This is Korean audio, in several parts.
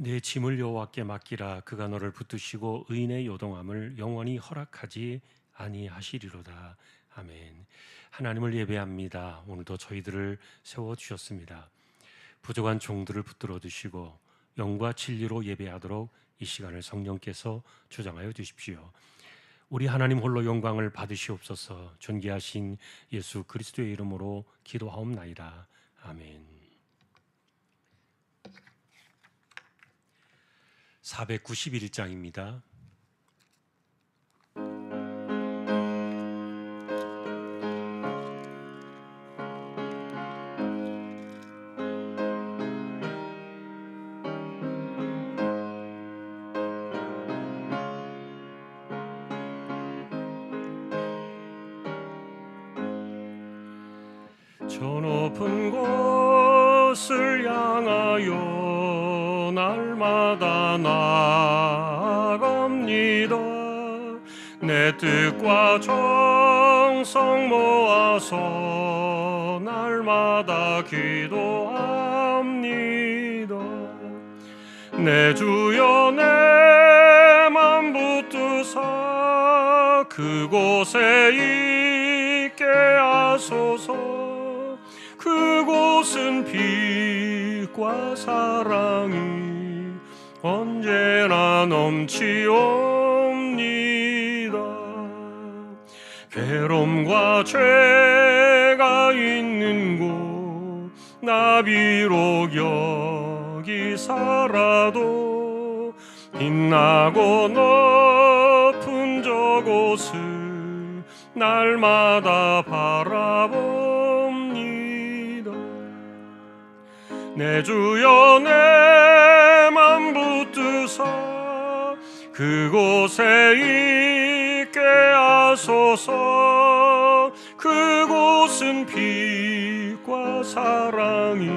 내 짐을 여호와께 맡기라. 그가 너를 붙드시고 의인의 요동함을 영원히 허락하지 아니하시리로다. 아멘. 하나님을 예배합니다. 오늘도 저희들을 세워주셨습니다. 부족한 종들을 붙들어 주시고 영과 진리로 예배하도록 이 시간을 성령께서 주장하여 주십시오. 우리 하나님 홀로 영광을 받으시옵소서. 존귀하신 예수 그리스도의 이름으로 기도하옵나이다. 아멘. 491장입니다. 저 높은 곳을 향하여 날마다 나아갑니다. 내 뜻과 정성 모아서 날마다 기도합니다. 내 주여 내 맘 붙드사 그곳에 있게 하소서. 그곳은 빛과 사랑이 언제나 넘치옵니다. 괴로움과 죄가 있는 곳 나 비록 여기 살아도 빛나고 높은 저곳을 날마다 바라봅니다. 내 주여 내 맘 붙드사 그곳에 있게 하소서. 그곳은 빛과 사랑이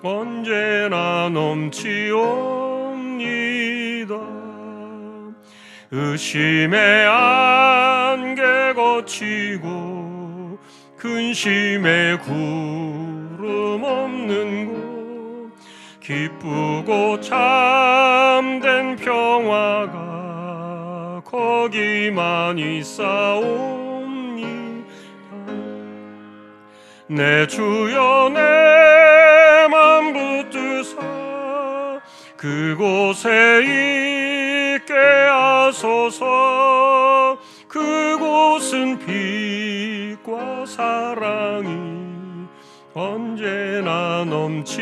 언제나 넘치옵니다. 의심의 안개 거치고 근심의 구름 없는 곳 기쁘고 참된 평화가 거기만 있사옵니다. 내 주여 내 맘 붙드사 그곳에 있게 하소서. 그곳은 빛과 사랑이 언제나 넘치옵니다.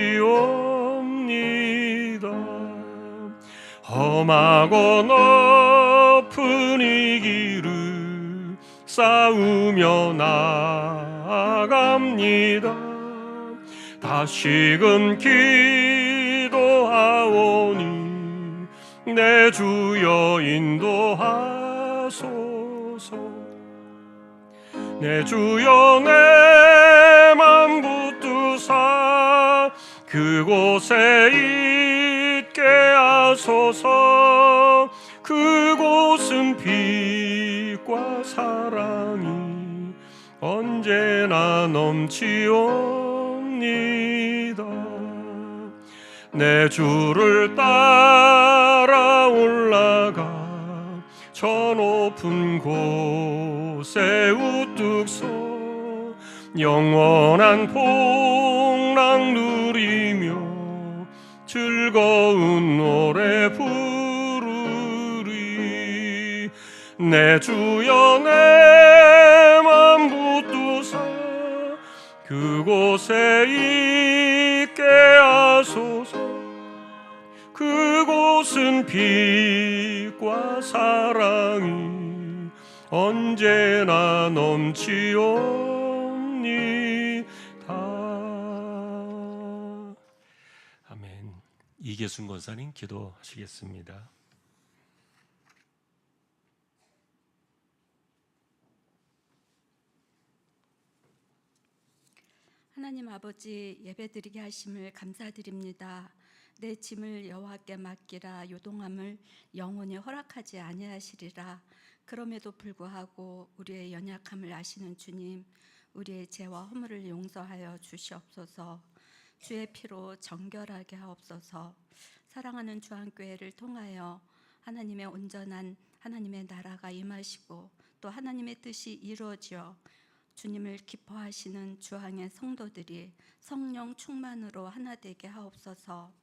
험하고 높은 이 길을 싸우며 나아갑니다. 다시금 기도하오니 내 주여 인도하소서. 내 주여 내 맘 붙드사 그곳에 있게 하소서. 그곳은 빛과 사랑이 언제나 넘치옵니다. 내 주를 따라 올라가 저 높은 곳에 우뚝 서 영원한 풍랑 누리며 즐거운 노래 부르리. 내 주여 내 맘 붙드사 그곳에 있게 하소서. 그곳은 빛과 사랑이 언제나 넘치옵니다. 아멘. 이계순 권사님 기도하시겠습니다. 하나님 아버지, 예배드리게 하심을 감사드립니다. 내 짐을 여호와께 맡기라. 요동함을 영원히 허락하지 아니하시리라. 그럼에도 불구하고 우리의 연약함을 아시는 주님, 우리의 죄와 허물을 용서하여 주시옵소서. 주의 피로 정결하게 하옵소서. 사랑하는 주한교회를 통하여 하나님의 온전한 하나님의 나라가 임하시고 또 하나님의 뜻이 이루어져 주님을 기뻐하시는 주항의 성도들이 성령 충만으로 하나 되게 하옵소서.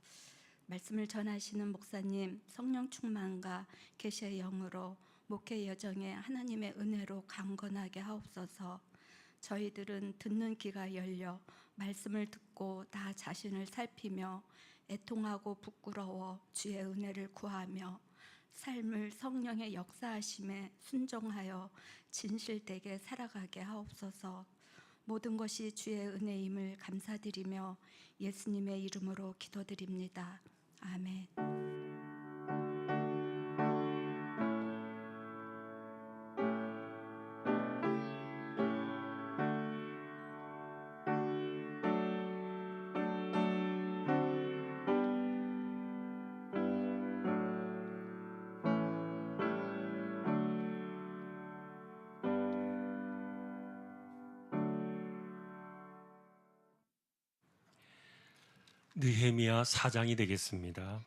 말씀을 전하시는 목사님 성령 충만과 계시의 영으로 목회 여정에 하나님의 은혜로 강건하게 하옵소서. 저희들은 듣는 귀가 열려 말씀을 듣고 나 자신을 살피며 애통하고 부끄러워 주의 은혜를 구하며 삶을 성령의 역사하심에 순종하여 진실되게 살아가게 하옵소서. 모든 것이 주의 은혜임을 감사드리며 예수님의 이름으로 기도드립니다. 아멘. 느헤미야 4장이 되겠습니다.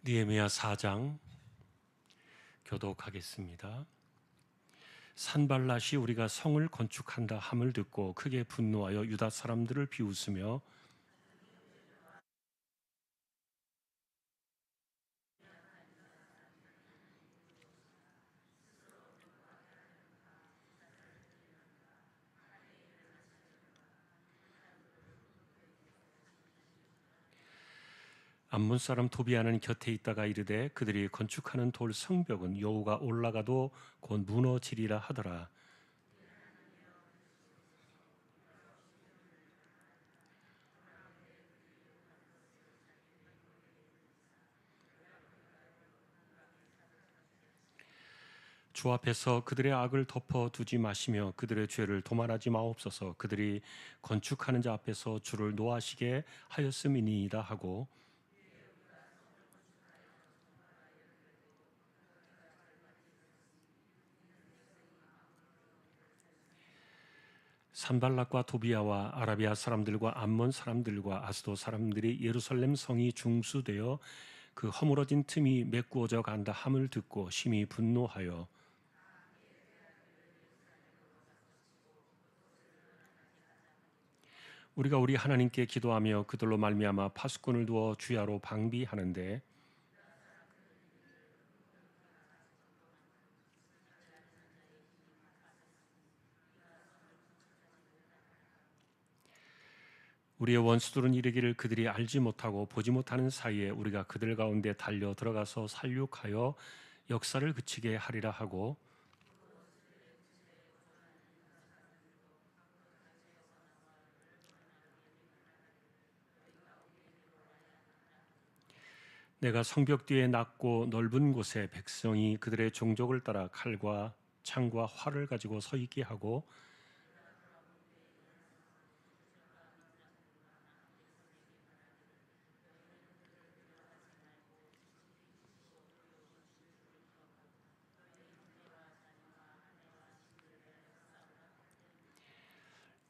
느헤미야 4장 교독하겠습니다. 산발랏이 우리가 성을 건축한다 함을 듣고 크게 분노하여 유다 사람들을 비웃으며 암몬 사람 도비아는 곁에 있다가 이르되 그들이 건축하는 돌 성벽은 여호가 올라가도 곧 무너지리라 하더라. 주 앞에서 그들의 악을 덮어 두지 마시며 그들의 죄를 도말하지 마옵소서. 그들이 건축하는 자 앞에서 주를 노하시게 하였음이니이다 하고 산발락과 도비아와 아라비아 사람들과 암몬 사람들과 아스도 사람들이 예루살렘 성이 중수되어 그 허물어진 틈이 메꾸어져 간다 함을 듣고 심히 분노하여 우리가 우리 하나님께 기도하며 그들로 말미암아 파수꾼을 두어 주야로 방비하는데 우리의 원수들은 이르기를 그들이 알지 못하고 보지 못하는 사이에 우리가 그들 가운데 달려 들어가서 살육하여 역사를 그치게 하리라 하고 내가 성벽 뒤에 낮고 넓은 곳에 백성이 그들의 종족을 따라 칼과 창과 활을 가지고 서 있게 하고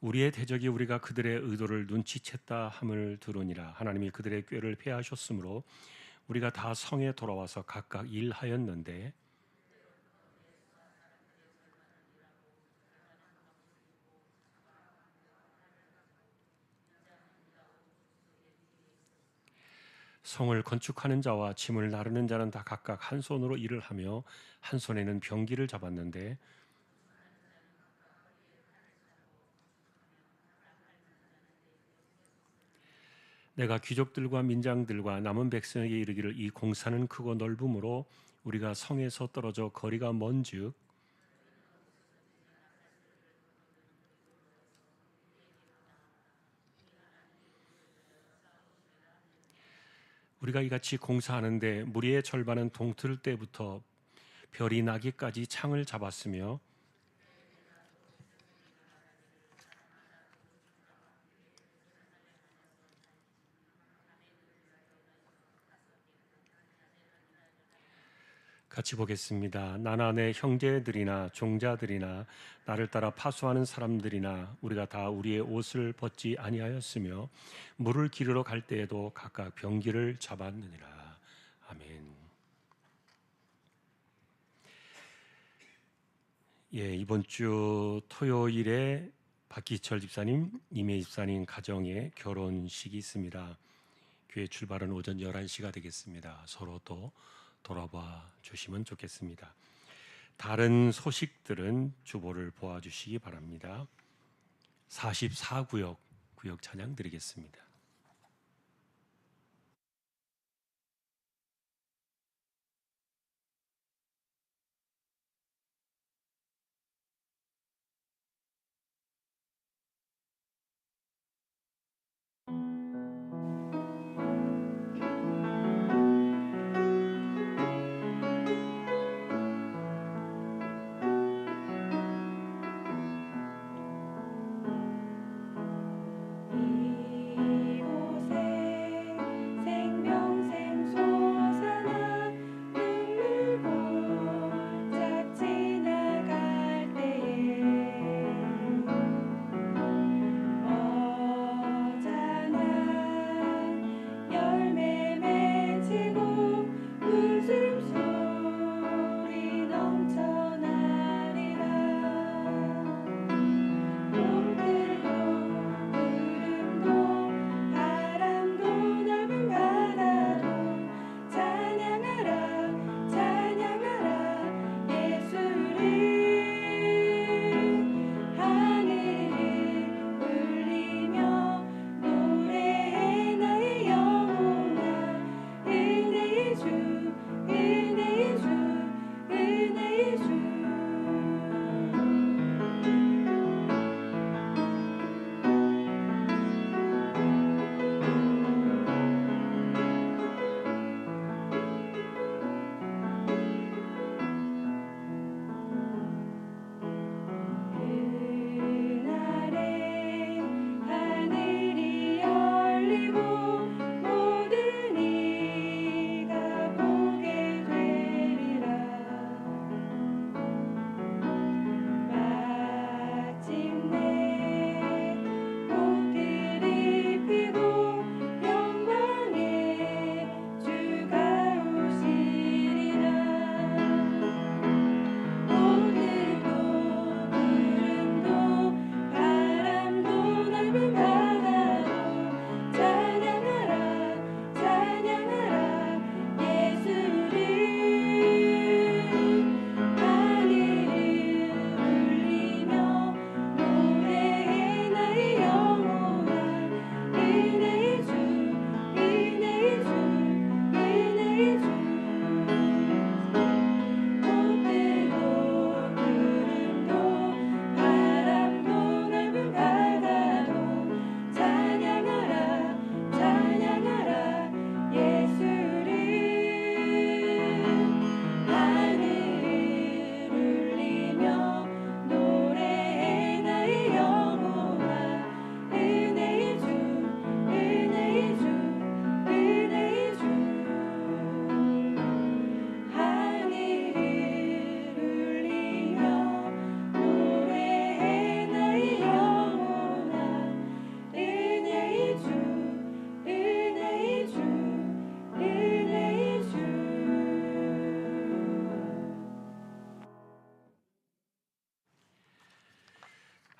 우리의 대적이 우리가 그들의 의도를 눈치챘다 함을 들으니라. 하나님이 그들의 꾀를 패하셨으므로 우리가 다 성에 돌아와서 각각 일하였는데 성을 건축하는 자와 짐을 나르는 자는 다 각각 한 손으로 일을 하며 한 손에는 병기를 잡았는데 내가 귀족들과 민장들과 남은 백성에게 이르기를 이 공사는 크고 넓음으로 우리가 성에서 떨어져 거리가 먼즉 우리가 이같이 공사하는데 무리의 절반은 동틀 때부터 별이 나기까지 창을 잡았으며 같이 보겠습니다. 나나 내 형제들이나 종자들이나 나를 따라 파수하는 사람들이나 우리가 다 우리의 옷을 벗지 아니하였으며 물을 기르러 갈 때에도 각각 병기를 잡았느니라. 아멘. 예, 이번 주 토요일에 박기철 집사님, 이매 집사님 가정의 결혼식이 있습니다. 교회 출발은 오전 11시가 되겠습니다. 서로 또 돌아봐 주시면 좋겠습니다. 다른 소식들은 주보를 보아주시기 바랍니다. 44구역 구역 찬양 드리겠습니다.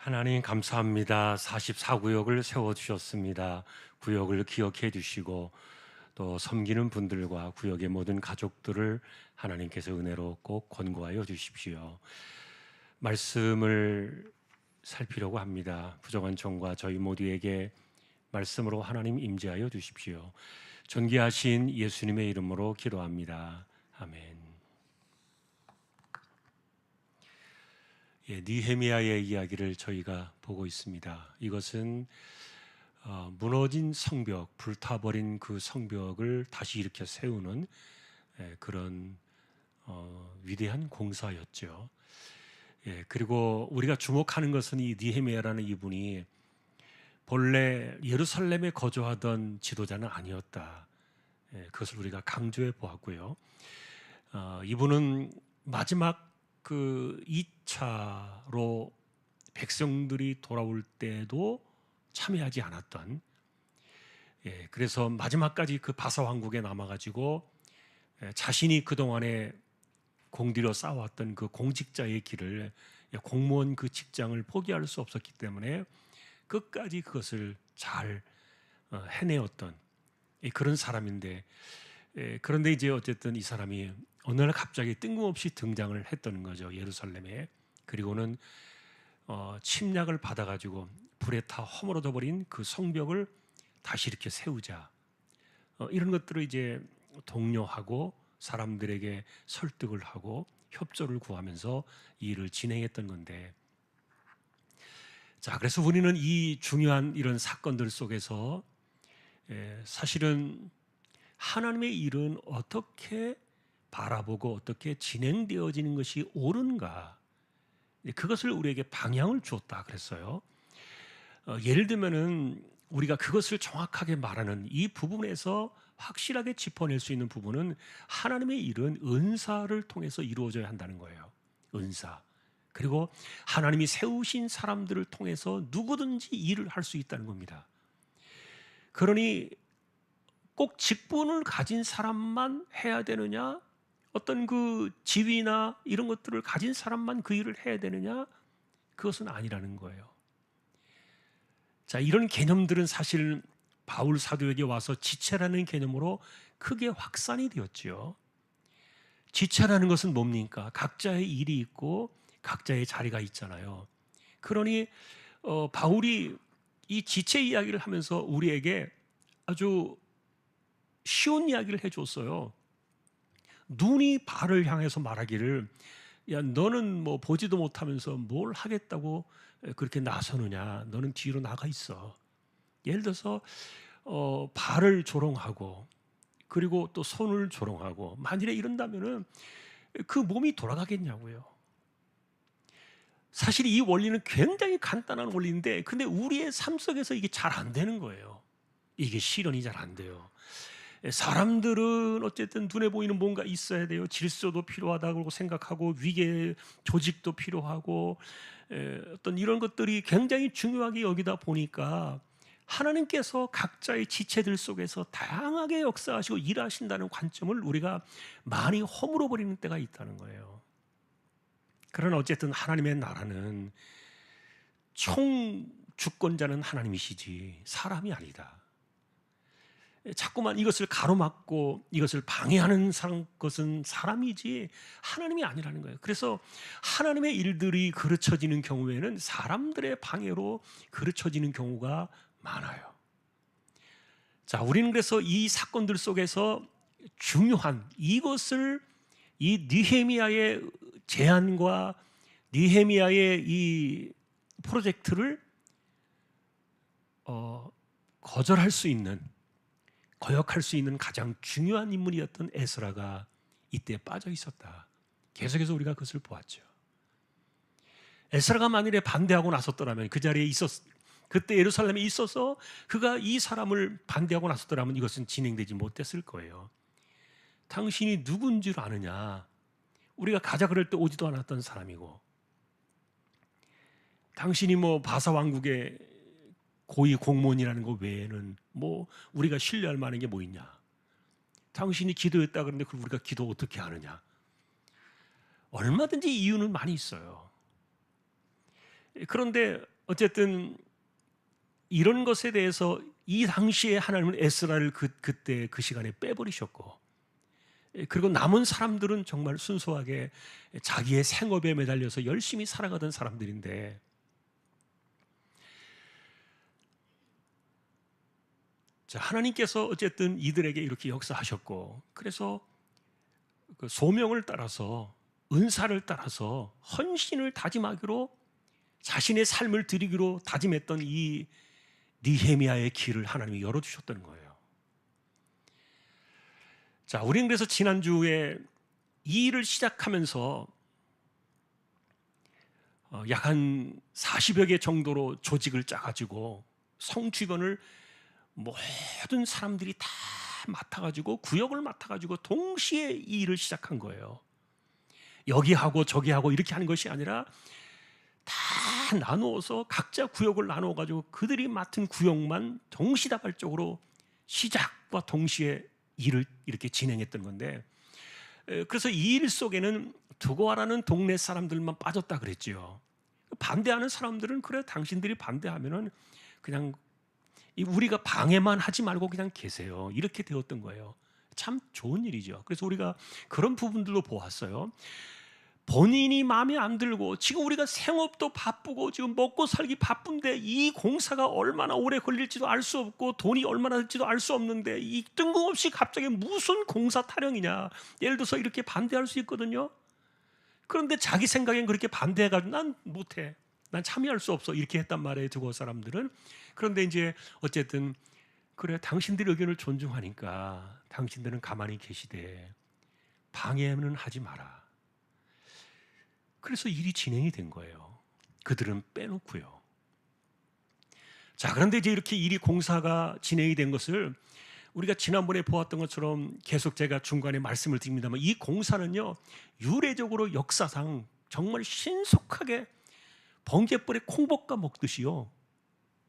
하나님 감사합니다. 44구역을 세워주셨습니다. 구역을 기억해 주시고 또 섬기는 분들과 구역의 모든 가족들을 하나님께서 은혜로 꼭 권고하여 주십시오. 말씀을 살피려고 합니다. 부족한 종과 저희 모두에게 말씀으로 하나님 임재하여 주십시오. 존귀하신 예수님의 이름으로 기도합니다. 아멘. 느헤미야의 이야기를 저희가 보고 있습니다. 이것은 무너진 성벽, 불타버린 그 성벽을 다시 일으켜 세우는 그런 위대한 공사였죠. 그리고 우리가 주목하는 것은 이 느헤미야라는 이분이 본래 예루살렘에 거주하던 지도자는 아니었다. 그것을 우리가 강조해 보았고요. 이분은 마지막 그 2차로 백성들이 돌아올 때도 참여하지 않았던, 그래서 마지막까지 그 바사 왕국에 남아가지고 자신이 그동안에 공들여 쌓아왔던 그 공직자의 길을, 공무원 그 직장을 포기할 수 없었기 때문에 끝까지 그것을 잘 해내었던 그런 사람인데, 그런데 이제 어쨌든 이 사람이 어느 날 갑자기 뜬금없이 등장을 했던 거죠, 예루살렘에. 그리고는 침략을 받아가지고 불에 타 허물어져 버린 그 성벽을 다시 이렇게 세우자, 이런 것들을 이제 독려하고 사람들에게 설득을 하고 협조를 구하면서 이 일을 진행했던 건데, 자, 그래서 우리는 이 중요한 이런 사건들 속에서 사실은 하나님의 일은 어떻게 바라보고 어떻게 진행되어지는 것이 옳은가, 그것을 우리에게 방향을 주었다 그랬어요. 예를 들면은 우리가 그것을 정확하게 말하는 이 부분에서 확실하게 짚어낼 수 있는 부분은 하나님의 일은 은사를 통해서 이루어져야 한다는 거예요. 은사. 그리고 하나님이 세우신 사람들을 통해서 누구든지 일을 할 수 있다는 겁니다. 그러니 꼭 직분을 가진 사람만 해야 되느냐, 어떤 그 지위나 이런 것들을 가진 사람만 그 일을 해야 되느냐, 그것은 아니라는 거예요. 자, 이런 개념들은 사실 바울 사도에게 와서 지체라는 개념으로 크게 확산이 되었지요. 지체라는 것은 뭡니까? 각자의 일이 있고 각자의 자리가 있잖아요. 그러니 바울이 이 지체 이야기를 하면서 우리에게 아주 쉬운 이야기를 해줬어요. 눈이 발을 향해서 말하기를, 야, 너는 뭐 보지도 못하면서 뭘 하겠다고 그렇게 나서느냐, 너는 뒤로 나가 있어. 예를 들어서 발을 조롱하고 그리고 또 손을 조롱하고, 만일에 이런다면은 그 몸이 돌아가겠냐고요. 사실 이 원리는 굉장히 간단한 원리인데, 근데 우리의 삶 속에서 이게 잘 안 되는 거예요. 이게 실현이 잘 안 돼요. 사람들은 어쨌든 눈에 보이는 뭔가 있어야 돼요. 질서도 필요하다고 생각하고 위계 조직도 필요하고, 어떤 이런 것들이 굉장히 중요하게 여기다 보니까 하나님께서 각자의 지체들 속에서 다양하게 역사하시고 일하신다는 관점을 우리가 많이 허물어 버리는 때가 있다는 거예요. 그러나 어쨌든 하나님의 나라는 총 주권자는 하나님이시지 사람이 아니다. 자꾸만 이것을 가로막고 이것을 방해하는 것은 사람이지 하나님이 아니라는 거예요. 그래서 하나님의 일들이 그르쳐지는 경우에는 사람들의 방해로 그르쳐지는 경우가 많아요. 자, 우리는 그래서 이 사건들 속에서 중요한 이것을, 이 느헤미야의 제안과 느헤미야의 이 프로젝트를 거절할 수 있는, 거역할 수 있는 가장 중요한 인물이었던 에스라가 이때 빠져 있었다. 계속해서 우리가 그것을 보았죠. 에스라가 만일에 반대하고 나섰더라면, 그 자리에 그때 예루살렘에 있어서 그가 이 사람을 반대하고 나섰더라면 이것은 진행되지 못했을 거예요. 당신이 누군 줄 아느냐? 우리가 가자 그럴 때 오지도 않았던 사람이고, 당신이 뭐 바사 왕국의 고위 공무원이라는 것 외에는 뭐 우리가 신뢰할 만한 게 뭐 있냐? 당신이 기도했다 그러는데 그걸 우리가 기도 어떻게 하느냐? 얼마든지 이유는 많이 있어요. 그런데 어쨌든 이런 것에 대해서 이 당시에 하나님은 에스라를 그때 그 시간에 빼버리셨고, 그리고 남은 사람들은 정말 순수하게 자기의 생업에 매달려서 열심히 살아가던 사람들인데, 자, 하나님께서 어쨌든 이들에게 이렇게 역사하셨고, 그래서 그 소명을 따라서, 은사를 따라서 헌신을 다짐하기로, 자신의 삶을 드리기로 다짐했던 이 느헤미야의 길을 하나님이 열어주셨던 거예요. 자, 우리는 그래서 지난주에 이 일을 시작하면서 약 한 40여 개 정도로 조직을 짜가지고 성 주변을 모든 사람들이 다 맡아가지고 구역을 맡아가지고 동시에 이 일을 시작한 거예요. 여기 하고 저기 하고 이렇게 하는 것이 아니라 다 나누어서 각자 구역을 나누어가지고 그들이 맡은 구역만 동시다발적으로 시작과 동시에 일을 이렇게 진행했던 건데, 그래서 이 일 속에는 두고아라는 동네 사람들만 빠졌다 그랬지요. 반대하는 사람들은 그래 당신들이 반대하면은 그냥 우리가 방해만 하지 말고 그냥 계세요, 이렇게 되었던 거예요. 참 좋은 일이죠. 그래서 우리가 그런 부분들도 보았어요. 본인이 마음에 안 들고 지금 우리가 생업도 바쁘고 지금 먹고 살기 바쁜데 이 공사가 얼마나 오래 걸릴지도 알 수 없고 돈이 얼마나 들지도 알 수 없는데 이 뜬금없이 갑자기 무슨 공사 타령이냐, 예를 들어서 이렇게 반대할 수 있거든요. 그런데 자기 생각엔 그렇게 반대해가지고 난 못해, 난 참여할 수 없어, 이렇게 했단 말이에요, 두고 사람들은. 그런데 이제 어쨌든 그래 당신들의 의견을 존중하니까 당신들은 가만히 계시되 방해는 하지 마라. 그래서 일이 진행이 된 거예요. 그들은 빼놓고요. 자, 그런데 이제 이렇게 일이 공사가 진행이 된 것을 우리가 지난번에 보았던 것처럼 계속 제가 중간에 말씀을 드립니다만, 이 공사는요 유례적으로 역사상 정말 신속하게 번갯불에 콩볶아 먹듯이요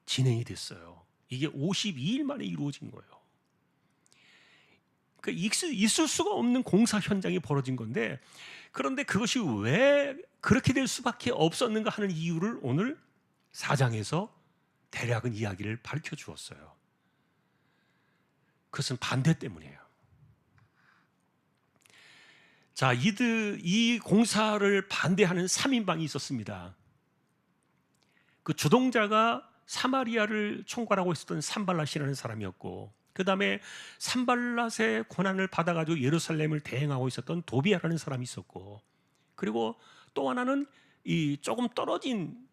진행이 됐어요. 이게 52일 만에 이루어진 거예요. 그러니까 있을 수가 없는 공사 현장이 벌어진 건데, 그런데 그것이 왜 그렇게 될 수밖에 없었는가 하는 이유를 오늘 4장에서 대략은 이야기를 밝혀주었어요. 그것은 반대 때문이에요. 자, 이 공사를 반대하는 3인방이 있었습니다. 그 주동자가 사마리아를 총괄하고 있었던 산발랏이라는 사람이었고, 그 다음에 산발랏의 권한을 받아가지고 예루살렘을 대행하고 있었던 도비아라는 사람이 있었고, 그리고 또 하나는 이 조금 떨어진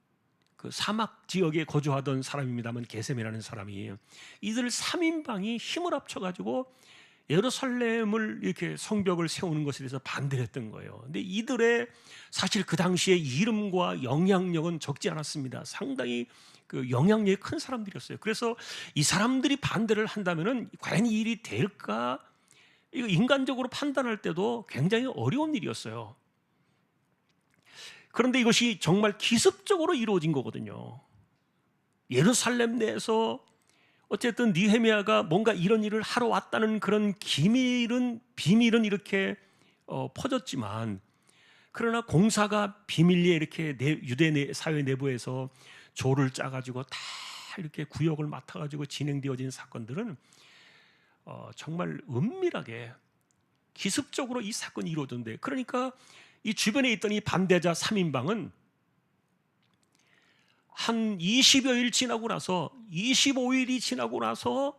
그 사막 지역에 거주하던 사람입니다만 게셈이라는 사람이에요. 이들 3인방이 힘을 합쳐가지고 예루살렘을 이렇게 성벽을 세우는 것에 대해서 반대를 했던 거예요. 근데 이들의 사실 그 당시에 이름과 영향력은 적지 않았습니다. 상당히 그 영향력이 큰 사람들이었어요. 그래서 이 사람들이 반대를 한다면은 과연 이 일이 될까? 이거 인간적으로 판단할 때도 굉장히 어려운 일이었어요. 그런데 이것이 정말 기습적으로 이루어진 거거든요. 예루살렘 내에서 어쨌든 느헤미야가 뭔가 이런 일을 하러 왔다는 그런 비밀은 이렇게 퍼졌지만, 그러나 공사가 비밀리에 이렇게 유대 사회 내부에서 조를 짜가지고 다 이렇게 구역을 맡아가지고 진행되어진 사건들은 정말 은밀하게 기습적으로 이 사건이 이루어졌는데, 그러니까 이 주변에 있던 이 반대자 3인방은 한 20여일 지나고 나서 25일이 지나고 나서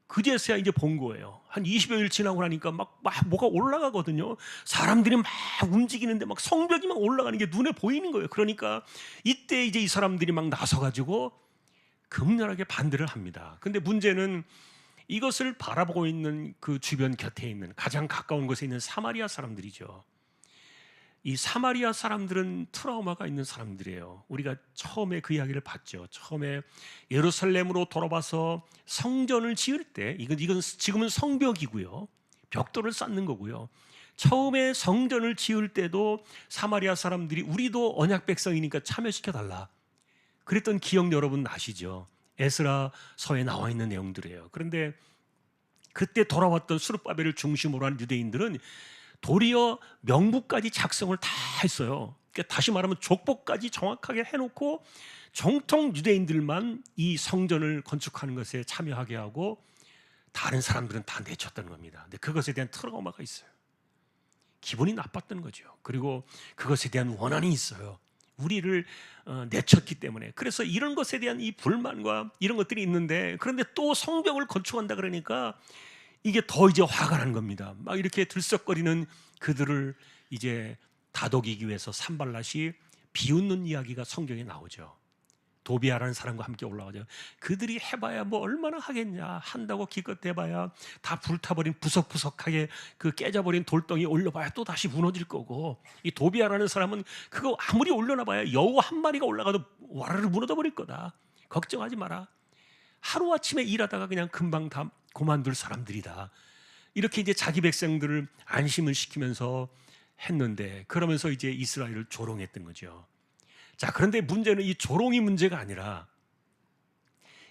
그제서야 이제 본 거예요. 한 20여일 지나고 나니까 막 뭐가 올라가거든요. 사람들이 막 움직이는데 막 성벽이 막 올라가는 게 눈에 보이는 거예요. 그러니까 이때 이제 이 사람들이 막 나서가지고 극렬하게 반대를 합니다. 근데 문제는 이것을 바라보고 있는 그 주변 곁에 있는 가장 가까운 곳에 있는 사마리아 사람들이죠. 이 사마리아 사람들은 트라우마가 있는 사람들이에요. 우리가 처음에 그 이야기를 봤죠. 처음에 예루살렘으로 돌아와서 성전을 지을 때, 이건 지금은 성벽이고요, 벽돌을 쌓는 거고요. 처음에 성전을 지을 때도 사마리아 사람들이 우리도 언약 백성이니까 참여시켜 달라 그랬던 기억 여러분 아시죠? 에스라서에 나와 있는 내용들이에요. 그런데 그때 돌아왔던 스룹바벨을 중심으로 한 유대인들은 도리어 명부까지 작성을 다 했어요. 그러니까 다시 말하면 족보까지 정확하게 해놓고 정통 유대인들만 이 성전을 건축하는 것에 참여하게 하고 다른 사람들은 다 내쳤다는 겁니다. 근데 그것에 대한 트라우마가 있어요. 기분이 나빴던 거죠. 그리고 그것에 대한 원한이 있어요. 우리를 내쳤기 때문에. 그래서 이런 것에 대한 이 불만과 이런 것들이 있는데, 그런데 또 성벽을 건축한다 그러니까 이게 더 이제 화가 난 겁니다. 막 이렇게 들썩거리는 그들을 이제 다독이기 위해서 산발랏이 비웃는 이야기가 성경에 나오죠. 도비아라는 사람과 함께 올라가죠. 그들이 해봐야 뭐 얼마나 하겠냐, 한다고 기껏 해봐야 다 불타버린 부석부석하게 그 깨져버린 돌덩이 올려봐야 또 다시 무너질 거고, 이 도비아라는 사람은 그거 아무리 올려놔봐야 여우 한 마리가 올라가도 와르르 무너져 버릴 거다. 걱정하지 마라. 하루아침에 일하다가 그냥 금방 다 그만둘 사람들이다. 이렇게 이제 자기 백성들을 안심을 시키면서 했는데, 그러면서 이제 이스라엘을 조롱했던 거죠. 자, 그런데 문제는 이 조롱이 문제가 아니라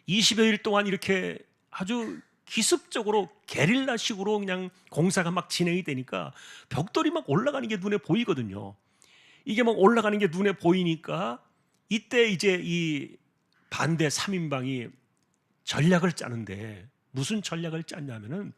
20여일 동안 이렇게 아주 기습적으로 게릴라식으로 그냥 공사가 막 진행이 되니까 벽돌이 막 올라가는 게 눈에 보이거든요. 이게 막 올라가는 게 눈에 보이니까 이때 이제 이 반대 3인방이 전략을 짜는데, 무슨 전략을 짰냐면은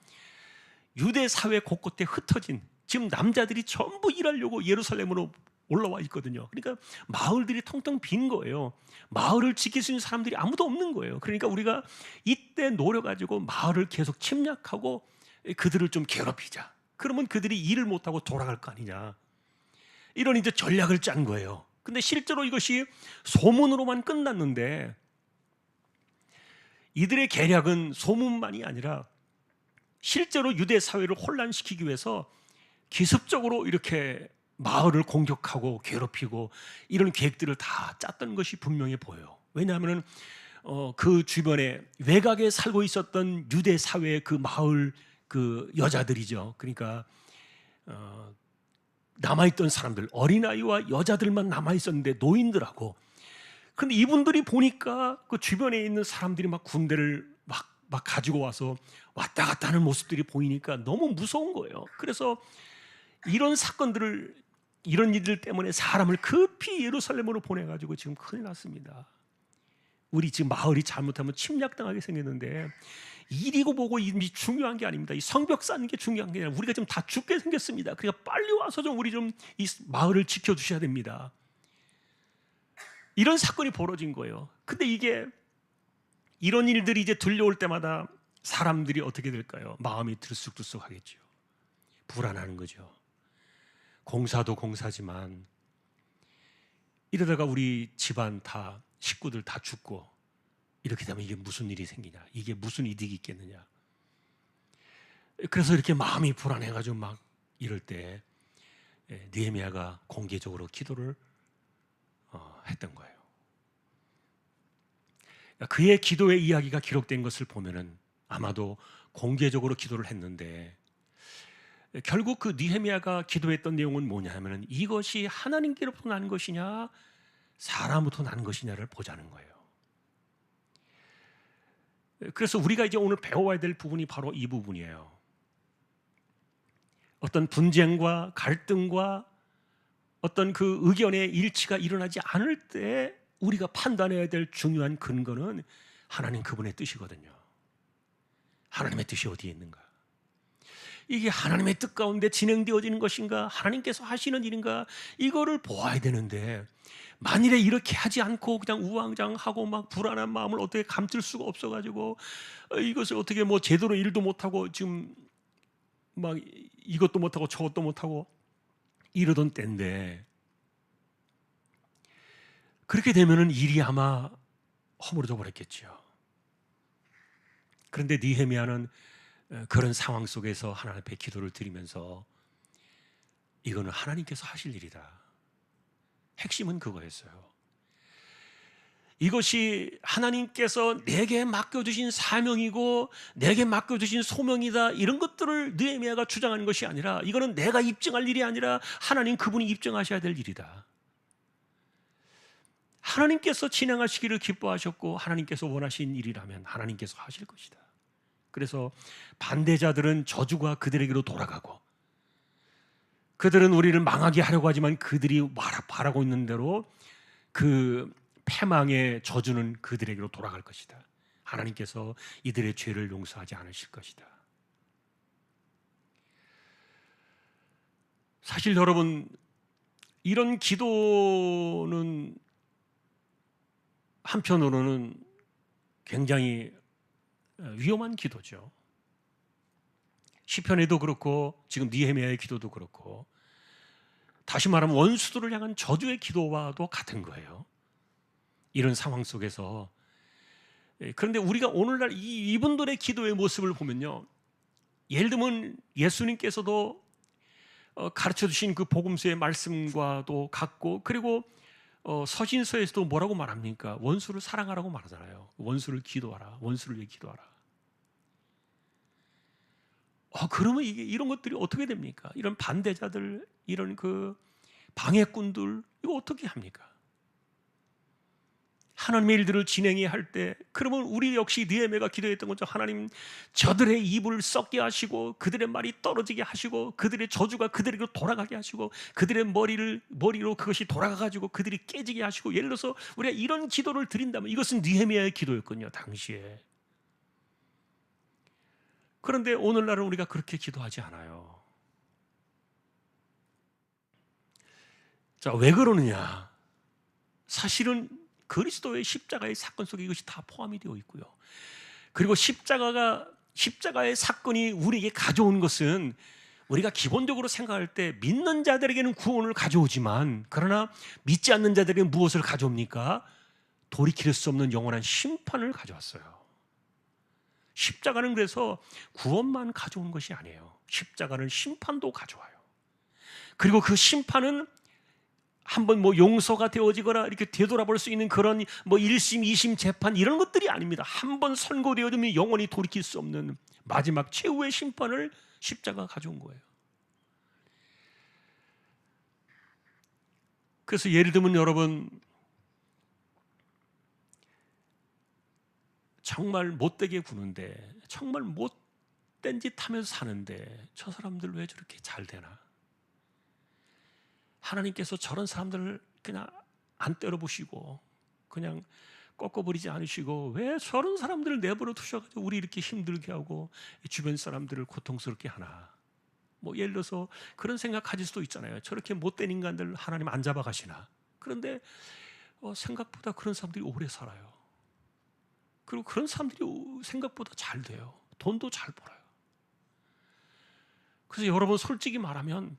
유대 사회 곳곳에 흩어진, 지금 남자들이 전부 일하려고 예루살렘으로 올라와 있거든요. 그러니까 마을들이 텅텅 빈 거예요. 마을을 지킬 수 있는 사람들이 아무도 없는 거예요. 그러니까 우리가 이때 노려가지고 마을을 계속 침략하고 그들을 좀 괴롭히자. 그러면 그들이 일을 못하고 돌아갈 거 아니냐. 이런 이제 전략을 짠 거예요. 근데 실제로 이것이 소문으로만 끝났는데, 이들의 계략은 소문만이 아니라 실제로 유대 사회를 혼란시키기 위해서 기습적으로 이렇게 마을을 공격하고 괴롭히고 이런 계획들을 다 짰던 것이 분명해 보여요. 왜냐하면 그 주변에 외곽에 살고 있었던 유대 사회의 그 마을 그 여자들이죠. 그러니까 남아있던 사람들, 어린아이와 여자들만 남아있었는데, 노인들하고. 근데 이분들이 보니까 그 주변에 있는 사람들이 막 군대를 막 가지고 와서 왔다 갔다 하는 모습들이 보이니까 너무 무서운 거예요. 그래서 이런 사건들을, 이런 일들 때문에 사람을 급히 예루살렘으로 보내가지고 지금 큰일 났습니다. 우리 지금 마을이 잘못하면 침략당하게 생겼는데, 일이고 보고 이 중요한 게 아닙니다. 이 성벽 쌓는 게 중요한 게 아니라 우리가 좀 다 죽게 생겼습니다. 그러니까 빨리 와서 좀 우리 좀 이 마을을 지켜주셔야 됩니다. 이런 사건이 벌어진 거예요. 근데 이게 이런 일들이 이제 들려올 때마다 사람들이 어떻게 될까요? 마음이 들쑥들쑥하겠죠. 불안한 거죠. 공사도 공사지만 이러다가 우리 집안 다 식구들 다 죽고 이렇게 되면 이게 무슨 일이 생기냐, 이게 무슨 이득이 있겠느냐. 그래서 이렇게 마음이 불안해가지고 막 이럴 때 느헤미야가 공개적으로 기도를 했던 거예요. 그의 기도의 이야기가 기록된 것을 보면은 아마도 공개적으로 기도를 했는데, 결국 그 느헤미야가 기도했던 내용은 뭐냐 하면은 이것이 하나님께로부터 난 것이냐 사람으로부터 난 것이냐를 보자는 거예요. 그래서 우리가 이제 오늘 배워야 될 부분이 바로 이 부분이에요. 어떤 분쟁과 갈등과 어떤 그 의견의 일치가 일어나지 않을 때 우리가 판단해야 될 중요한 근거는 하나님 그분의 뜻이거든요. 하나님의 뜻이 어디에 있는가? 이게 하나님의 뜻 가운데 진행되어지는 것인가? 하나님께서 하시는 일인가? 이거를 보아야 되는데, 만일에 이렇게 하지 않고 그냥 우왕좌왕하고 막 불안한 마음을 어떻게 감출 수가 없어가지고 이것을 어떻게 뭐 제대로 일도 못하고 지금 막 이것도 못하고 저것도 못하고 이러던 때인데, 그렇게 되면은 일이 아마 허물어져 버렸겠죠. 그런데 느헤미야는 그런 상황 속에서 하나님 앞에 기도를 드리면서 이거는 하나님께서 하실 일이다. 핵심은 그거였어요. 이것이 하나님께서 내게 맡겨주신 사명이고 내게 맡겨주신 소명이다, 이런 것들을 느헤미야가 주장하는 것이 아니라, 이거는 내가 입증할 일이 아니라 하나님 그분이 입증하셔야 될 일이다. 하나님께서 진행하시기를 기뻐하셨고 하나님께서 원하신 일이라면 하나님께서 하실 것이다. 그래서 반대자들은 저주가 그들에게로 돌아가고, 그들은 우리를 망하게 하려고 하지만 그들이 바라고 있는 대로 그 패망의 저주는 그들에게로 돌아갈 것이다. 하나님께서 이들의 죄를 용서하지 않으실 것이다. 사실 여러분, 이런 기도는 한편으로는 굉장히 위험한 기도죠. 시편에도 그렇고 지금 느헤미야의 기도도 그렇고, 다시 말하면 원수들을 향한 저주의 기도와도 같은 거예요. 이런 상황 속에서. 그런데 우리가 오늘날 이분들의 기도의 모습을 보면요, 예를 들면 예수님께서도 가르쳐 주신 그 복음서의 말씀과도 같고, 그리고 서신서에서도 뭐라고 말합니까? 원수를 사랑하라고 말하잖아요. 원수를 기도하라, 원수를 위해 기도하라. 그러면 이게 이런 것들이 어떻게 됩니까? 이런 반대자들, 이런 그 방해꾼들, 이거 어떻게 합니까? 하나님의 일들을 진행해야 할 때, 그러면 우리 역시 느헤미야가 기도했던 것처럼 하나님 저들의 입을 썩게 하시고 그들의 말이 떨어지게 하시고 그들의 저주가 그들에게로 돌아가게 하시고 그들의 머리로 그것이 돌아가가지고 그들이 깨지게 하시고, 예를 들어서 우리가 이런 기도를 드린다면 이것은 느헤미야의 기도였거든요, 당시에. 그런데 오늘날은 우리가 그렇게 기도하지 않아요. 자, 왜 그러느냐? 사실은 그리스도의 십자가의 사건 속에 이것이 다 포함이 되어 있고요. 그리고 십자가의 사건이 우리에게 가져온 것은, 우리가 기본적으로 생각할 때 믿는 자들에게는 구원을 가져오지만, 그러나 믿지 않는 자들에게는 무엇을 가져옵니까? 돌이킬 수 없는 영원한 심판을 가져왔어요. 십자가는 그래서 구원만 가져온 것이 아니에요. 십자가는 심판도 가져와요. 그리고 그 심판은 한번 용서가 되어지거나 이렇게 되돌아볼 수 있는 그런 1심, 2심 재판 이런 것들이 아닙니다. 한번 선고되어지면 영원히 돌이킬 수 없는 마지막 최후의 심판을 십자가가 가져온 거예요. 그래서 예를 들면 여러분, 정말 못되게 구는데, 정말 못된 짓 하면서 사는데 저 사람들 왜 저렇게 잘 되나? 하나님께서 저런 사람들을 그냥 안 때려보시고 그냥 꺾어버리지 않으시고 왜 저런 사람들을 내버려 두셔가지고 우리 이렇게 힘들게 하고 주변 사람들을 고통스럽게 하나? 예를 들어서 그런 생각 가질 수도 있잖아요. 저렇게 못된 인간들 하나님 안 잡아가시나? 그런데 생각보다 그런 사람들이 오래 살아요. 그리고 그런 사람들이 생각보다 잘 돼요. 돈도 잘 벌어요. 그래서 여러분, 솔직히 말하면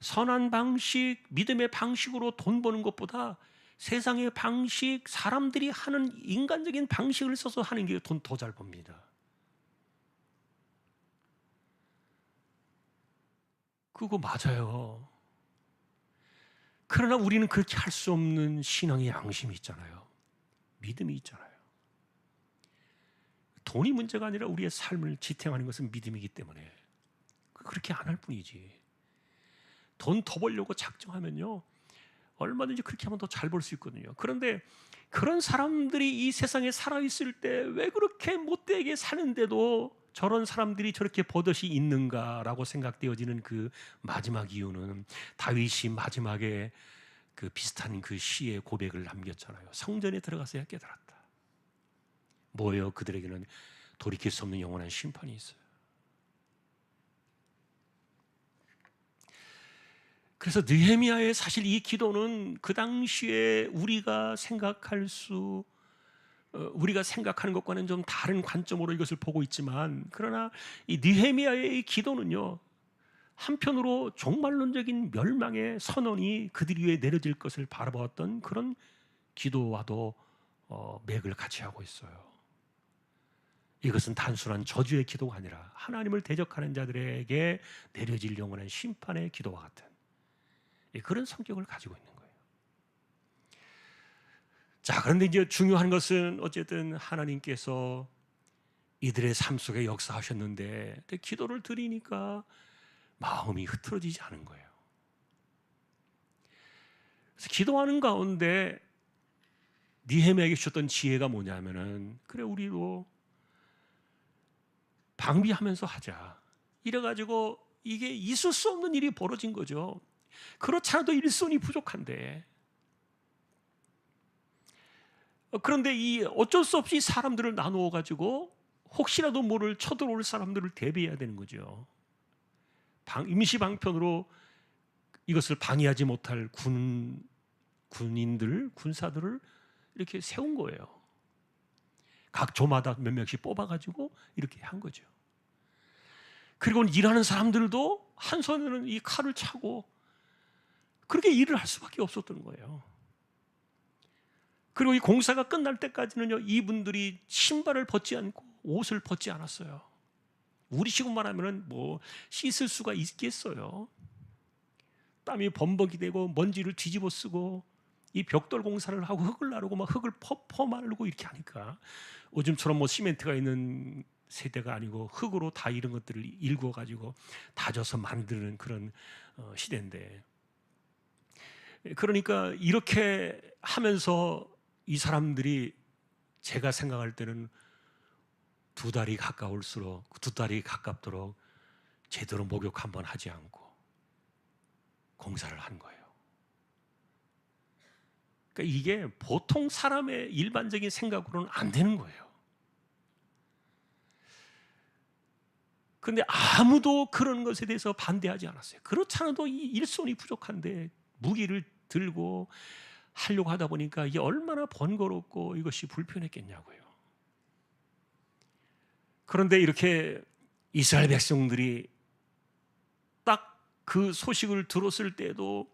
선한 방식, 믿음의 방식으로 돈 버는 것보다 세상의 방식, 사람들이 하는 인간적인 방식을 써서 하는 게 돈 더 잘 법니다. 그거 맞아요. 그러나 우리는 그렇게 할 수 없는 신앙의 양심이 있잖아요. 믿음이 있잖아요. 돈이 문제가 아니라 우리의 삶을 지탱하는 것은 믿음이기 때문에 그렇게 안 할 뿐이지. 돈 더 벌려고 작정하면요, 얼마든지 그렇게 하면 더 잘 벌 수 있거든요. 그런데 그런 사람들이 이 세상에 살아있을 때 왜 그렇게 못되게 사는데도 저런 사람들이 저렇게 버젓이 있는가라고 생각되어지는 그 마지막 이유는, 다윗이 마지막에 그 비슷한 그 시의 고백을 남겼잖아요. 성전에 들어가서야 깨달았다. 뭐예요? 그들에게는 돌이킬 수 없는 영원한 심판이 있어요. 그래서 느헤미야의 사실 이 기도는 그 당시에 우리가 생각하는 것과는 좀 다른 관점으로 이것을 보고 있지만, 그러나 이 느헤미야의 이 기도는요, 한편으로 종말론적인 멸망의 선언이 그들 위에 내려질 것을 바라보았던 그런 기도와도 맥을 같이 하고 있어요. 이것은 단순한 저주의 기도가 아니라 하나님을 대적하는 자들에게 내려질 영원한 심판의 기도와 같은 그런 성격을 가지고 있는 거예요. 자, 그런데 이제 중요한 것은 어쨌든 하나님께서 이들의 삶 속에 역사하셨는데 기도를 드리니까 마음이 흐트러지지 않은 거예요. 그래서 기도하는 가운데 느헤미야에게 주셨던 지혜가 뭐냐면은, 그래, 우리도 방비하면서 하자. 이래가지고 이게 있을 수 없는 일이 벌어진 거죠. 그렇지 않아도 일손이 부족한데, 그런데 이 어쩔 수 없이 사람들을 나누어 가지고 혹시라도 모를 쳐들어올 사람들을 대비해야 되는 거죠. 임시 방편으로 이것을 방해하지 못할 군사들을 이렇게 세운 거예요. 각 조마다 몇 명씩 뽑아가지고 이렇게 한 거죠. 그리고 일하는 사람들도 한 손에는 이 칼을 차고 그렇게 일을 할 수밖에 없었던 거예요. 그리고 이 공사가 끝날 때까지는요, 이분들이 신발을 벗지 않고 옷을 벗지 않았어요. 우리식으로 말하면 씻을 수가 있겠어요. 땀이 범벅이 되고 먼지를 뒤집어 쓰고 이 벽돌 공사를 하고 흙을 나르고 막 흙을 퍼 말르고 이렇게 하니까, 요즘처럼 시멘트가 있는 세대가 아니고 흙으로 다 이런 것들을 일구어 가지고 다져서 만드는 그런 시대인데, 그러니까 이렇게 하면서 이 사람들이 제가 생각할 때는 두 달이 가까울수록, 두 달이 가깝도록 제대로 목욕 한번 하지 않고 공사를 한 거예요. 그러니까 이게 보통 사람의 일반적인 생각으로는 안 되는 거예요. 그런데 아무도 그런 것에 대해서 반대하지 않았어요. 그렇지 않아도 이 일손이 부족한데 무기를 들고 하려고 하다 보니까 이게 얼마나 번거롭고 이것이 불편했겠냐고요. 그런데 이렇게 이스라엘 백성들이 딱 그 소식을 들었을 때도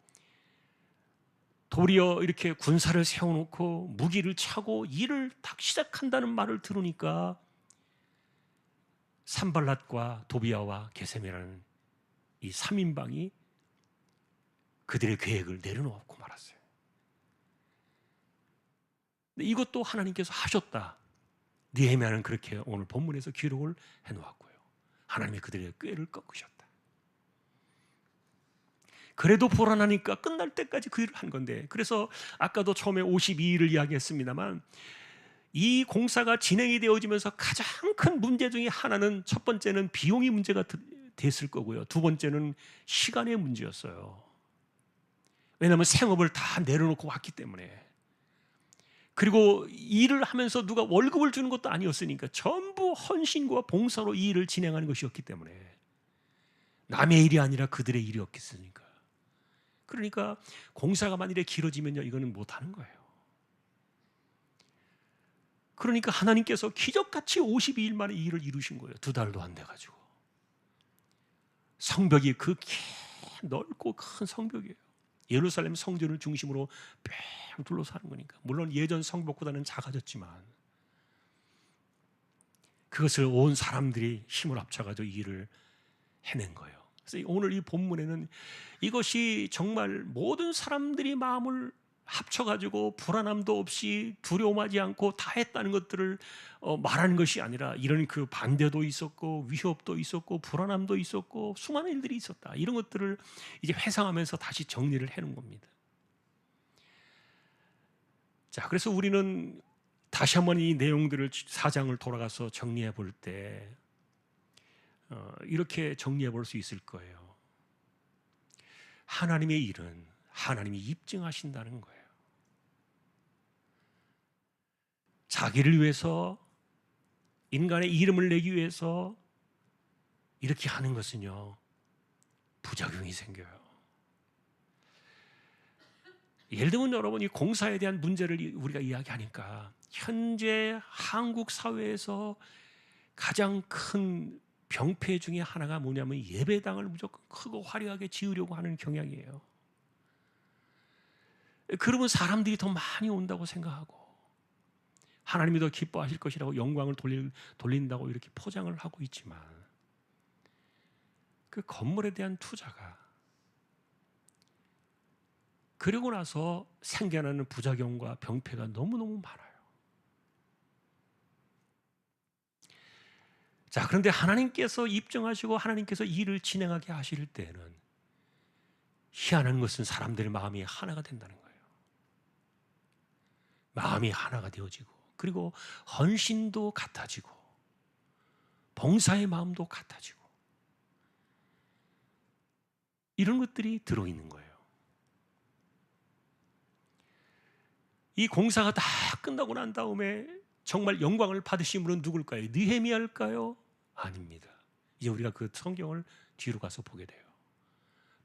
도리어 이렇게 군사를 세워놓고 무기를 차고 일을 딱 시작한다는 말을 들으니까 산발랏과 도비아와 게셈이라는 이 3인방이 그들의 계획을 내려놓고 말았어요. 근데 이것도 하나님께서 하셨다. 느헤미야는 그렇게 오늘 본문에서 기록을 해놓았고요. 하나님이 그들의 꾀를 꺾으셨다. 그래도 불안하니까 끝날 때까지 그 일을 한 건데, 그래서 아까도 처음에 52일을 이야기했습니다만 이 공사가 진행이 되어지면서 가장 큰 문제 중에 하나는, 첫 번째는 비용이 문제가 됐을 거고요. 두 번째는 시간의 문제였어요. 왜냐하면 생업을 다 내려놓고 왔기 때문에. 그리고 일을 하면서 누가 월급을 주는 것도 아니었으니까 전부 헌신과 봉사로 이 일을 진행하는 것이었기 때문에 남의 일이 아니라 그들의 일이었겠으니까. 그러니까 공사가 만일에 길어지면요, 이거는 못하는 거예요. 그러니까 하나님께서 기적같이 52일 만에 이 일을 이루신 거예요. 두 달도 안 돼가지고. 성벽이 그 넓고 큰 성벽이에요. 예루살렘 성전을 중심으로 뺑 둘러싸는 거니까. 물론 예전 성벽보다는 작아졌지만 그것을 온 사람들이 힘을 합쳐가지고 이 일을 해낸 거예요. 그래서 오늘 이 본문에는 이것이 정말 모든 사람들이 마음을 합쳐가지고 불안함도 없이 두려움하지 않고 다 했다는 것들을 말하는 것이 아니라, 이런 그 반대도 있었고 위협도 있었고 불안함도 있었고 수많은 일들이 있었다. 이런 것들을 이제 회상하면서 다시 정리를 해놓은 겁니다. 자, 그래서 우리는 다시 한번 이 내용들을, 사장을 돌아가서 정리해 볼 때 이렇게 정리해 볼 수 있을 거예요. 하나님의 일은 하나님이 입증하신다는 거예요. 자기를 위해서, 인간의 이름을 내기 위해서 이렇게 하는 것은요, 부작용이 생겨요. 예를 들면 여러분, 이 공사에 대한 문제를 우리가 이야기하니까 현재 한국 사회에서 가장 큰 병폐 중에 하나가 뭐냐면 예배당을 무조건 크고 화려하게 지으려고 하는 경향이에요. 그러면 사람들이 더 많이 온다고 생각하고 하나님이 더 기뻐하실 것이라고 영광을 돌린다고 이렇게 포장을 하고 있지만, 그 건물에 대한 투자가 그러고 나서 생겨나는 부작용과 병폐가 너무너무 많아요. 자, 그런데 하나님께서 입증하시고 하나님께서 일을 진행하게 하실 때는 희한한 것은 사람들의 마음이 하나가 된다는 거예요. 마음이 하나가 되어지고, 그리고 헌신도 같아지고 봉사의 마음도 같아지고, 이런 것들이 들어있는 거예요. 이 공사가 다 끝나고 난 다음에 정말 영광을 받으신 분은 누굴까요? 느헤미야일까요? 아닙니다. 이제 우리가 그 성경을 뒤로 가서 보게 돼요.